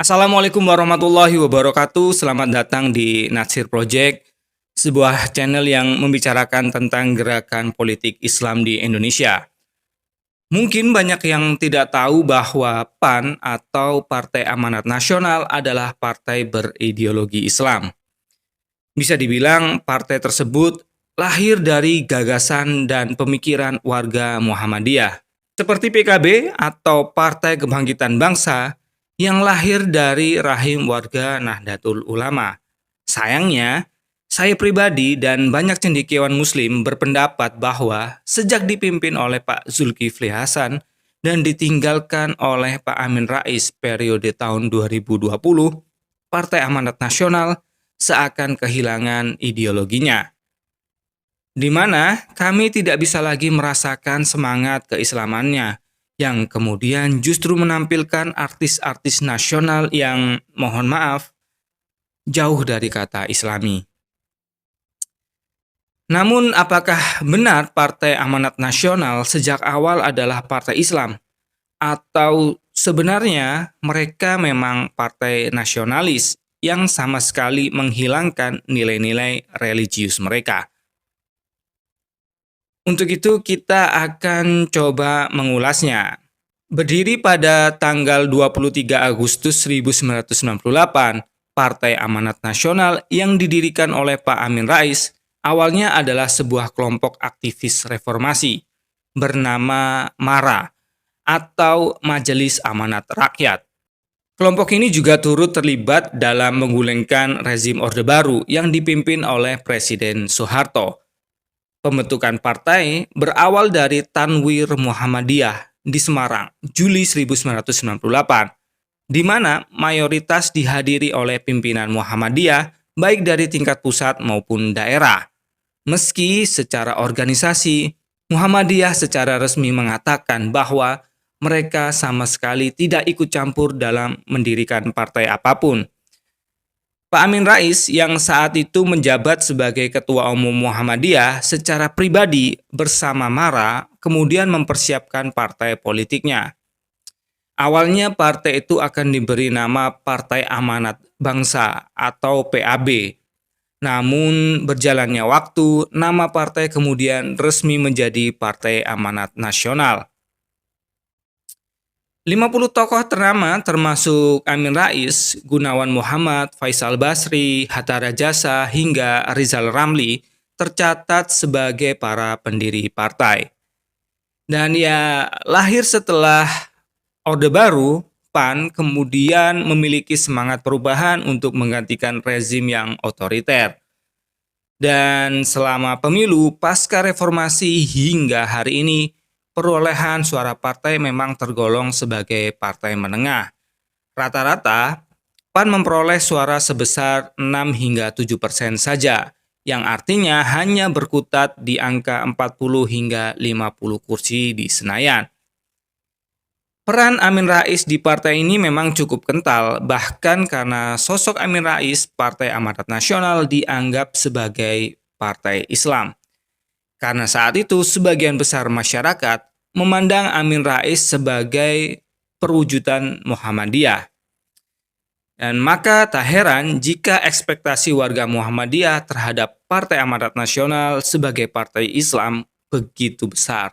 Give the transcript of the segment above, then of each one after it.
Assalamualaikum warahmatullahi wabarakatuh. Selamat datang di Natsir Project, sebuah channel yang membicarakan tentang gerakan politik Islam di Indonesia. Mungkin banyak yang tidak tahu bahwa PAN atau Partai Amanat Nasional adalah partai berideologi Islam. Bisa dibilang partai tersebut lahir dari gagasan dan pemikiran warga Muhammadiyah. Seperti PKB atau Partai Kebangkitan Bangsa yang lahir dari rahim warga Nahdlatul Ulama. Sayangnya, saya pribadi dan banyak cendekiawan muslim berpendapat bahwa sejak dipimpin oleh Pak Zulkifli Hasan dan ditinggalkan oleh Pak Amin Rais periode tahun 2020, Partai Amanat Nasional seakan kehilangan ideologinya, di mana kami tidak bisa lagi merasakan semangat keislamannya, yang kemudian justru menampilkan artis-artis nasional yang, mohon maaf, jauh dari kata Islami. Namun, apakah benar Partai Amanat Nasional sejak awal adalah partai Islam? Atau sebenarnya mereka memang partai nasionalis yang sama sekali menghilangkan nilai-nilai religius mereka? Untuk itu kita akan coba mengulasnya. Berdiri pada tanggal 23 Agustus 1998, Partai Amanat Nasional yang didirikan oleh Pak Amin Rais awalnya adalah sebuah kelompok aktivis reformasi bernama MARA atau Majelis Amanat Rakyat. Kelompok ini juga turut terlibat dalam menggulingkan rezim Orde Baru yang dipimpin oleh Presiden Soeharto. Pembentukan partai berawal dari Tanwir Muhammadiyah di Semarang, Juli 1998, di mana mayoritas dihadiri oleh pimpinan Muhammadiyah baik dari tingkat pusat maupun daerah. Meski secara organisasi, Muhammadiyah secara resmi mengatakan bahwa mereka sama sekali tidak ikut campur dalam mendirikan partai apapun. Pak Amin Rais yang saat itu menjabat sebagai Ketua Umum Muhammadiyah secara pribadi bersama MARA kemudian mempersiapkan partai politiknya. Awalnya partai itu akan diberi nama Partai Amanat Bangsa atau PAB. Namun berjalannya waktu, nama partai kemudian resmi menjadi Partai Amanat Nasional. 50 tokoh ternama termasuk Amin Rais, Gunawan Muhammad, Faisal Basri, Hatta Rajasa, hingga Rizal Ramli tercatat sebagai para pendiri partai. Dan ya lahir setelah Orde Baru, PAN kemudian memiliki semangat perubahan untuk menggantikan rezim yang otoriter. Dan selama pemilu pasca reformasi hingga hari ini, perolehan suara partai memang tergolong sebagai partai menengah. Rata-rata, PAN memperoleh suara sebesar 6 hingga 7% saja, yang artinya hanya berkutat di angka 40 hingga 50 kursi di Senayan. Peran Amin Rais di partai ini memang cukup kental, bahkan karena sosok Amin Rais, Partai Amanat Nasional dianggap sebagai partai Islam. Karena saat itu sebagian besar masyarakat memandang Amin Rais sebagai perwujudan Muhammadiyah. Dan maka tak heran jika ekspektasi warga Muhammadiyah terhadap Partai Amanat Nasional sebagai partai Islam begitu besar.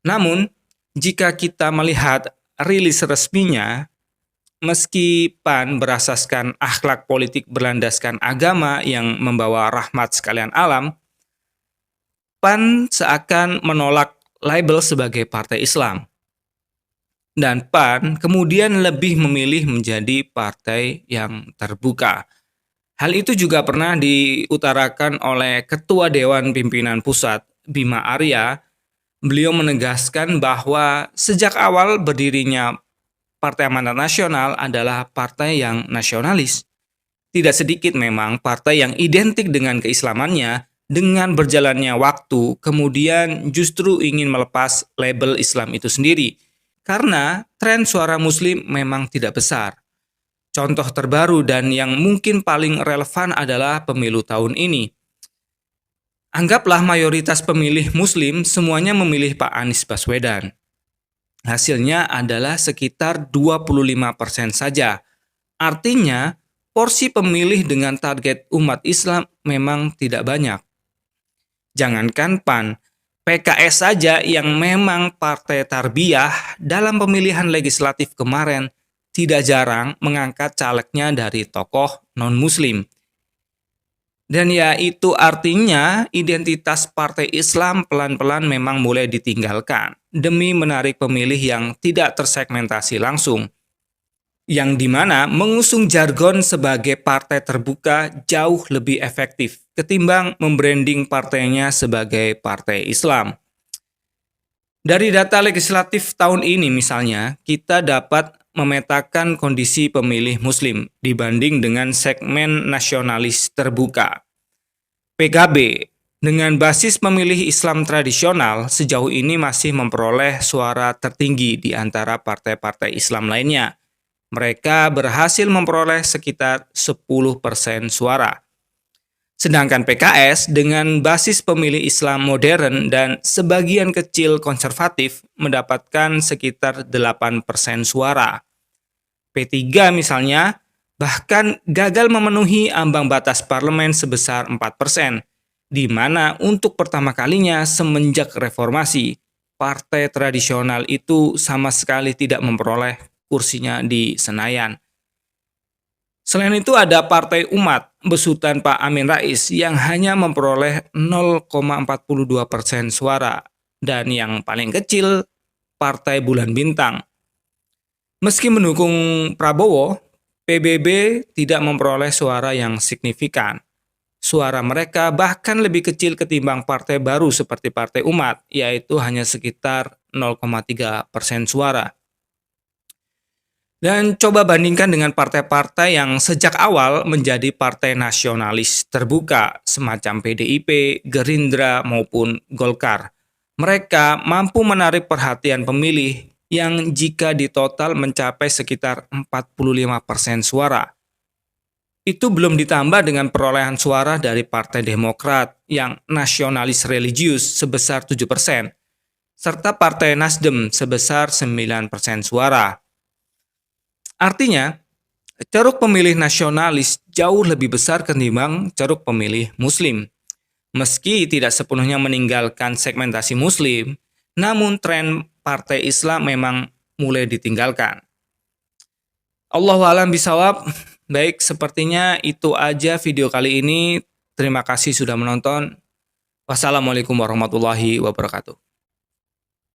Namun, jika kita melihat rilis resminya, meski PAN berasaskan akhlak politik berlandaskan agama yang membawa rahmat sekalian alam, PAN seakan menolak label sebagai partai Islam. Dan PAN kemudian lebih memilih menjadi partai yang terbuka. Hal itu juga pernah diutarakan oleh Ketua Dewan Pimpinan Pusat, Bima Arya. Beliau menegaskan bahwa sejak awal berdirinya Partai Amanat Nasional adalah partai yang nasionalis. Tidak sedikit memang partai yang identik dengan keislamannya, dengan berjalannya waktu, kemudian justru ingin melepas label Islam itu sendiri. Karena tren suara muslim memang tidak besar. Contoh terbaru dan yang mungkin paling relevan adalah pemilu tahun ini. Anggaplah mayoritas pemilih muslim semuanya memilih Pak Anies Baswedan. Hasilnya adalah sekitar 25% saja. Artinya, porsi pemilih dengan target umat Islam memang tidak banyak. Jangankan PAN, PKS saja yang memang partai tarbiyah dalam pemilihan legislatif kemarin tidak jarang mengangkat calegnya dari tokoh non-muslim. Dan ya itu artinya identitas partai Islam pelan-pelan memang mulai ditinggalkan demi menarik pemilih yang tidak tersegmentasi langsung. Yang dimana mengusung jargon sebagai partai terbuka jauh lebih efektif ketimbang membranding partainya sebagai partai Islam. Dari data legislatif tahun ini misalnya, kita dapat memetakan kondisi pemilih muslim dibanding dengan segmen nasionalis terbuka. PKB dengan basis pemilih Islam tradisional sejauh ini masih memperoleh suara tertinggi di antara partai-partai Islam lainnya. Mereka berhasil memperoleh sekitar 10% suara. Sedangkan PKS dengan basis pemilih Islam modern dan sebagian kecil konservatif mendapatkan sekitar 8% suara. P3 misalnya bahkan gagal memenuhi ambang batas parlemen sebesar 4%, di mana untuk pertama kalinya semenjak reformasi, partai tradisional itu sama sekali tidak memperoleh kursinya di Senayan. Selain itu ada Partai Umat besutan Pak Amin Rais yang hanya memperoleh 0,42% suara dan yang paling kecil Partai Bulan Bintang. Meski mendukung Prabowo, PBB tidak memperoleh suara yang signifikan. Suara mereka bahkan lebih kecil ketimbang partai baru seperti Partai Umat, yaitu hanya sekitar 0,3% suara. Dan coba bandingkan dengan partai-partai yang sejak awal menjadi partai nasionalis terbuka, semacam PDIP, Gerindra, maupun Golkar. Mereka mampu menarik perhatian pemilih yang jika ditotal mencapai sekitar 45% suara. Itu belum ditambah dengan perolehan suara dari Partai Demokrat yang nasionalis religius sebesar 7%, serta Partai Nasdem sebesar 9% suara. Artinya, ceruk pemilih nasionalis jauh lebih besar ketimbang ceruk pemilih muslim. Meski tidak sepenuhnya meninggalkan segmentasi muslim, namun tren partai Islam memang mulai ditinggalkan. Allahu a'lam bishawab. Baik, sepertinya itu aja video kali ini. Terima kasih sudah menonton. Wassalamualaikum warahmatullahi wabarakatuh.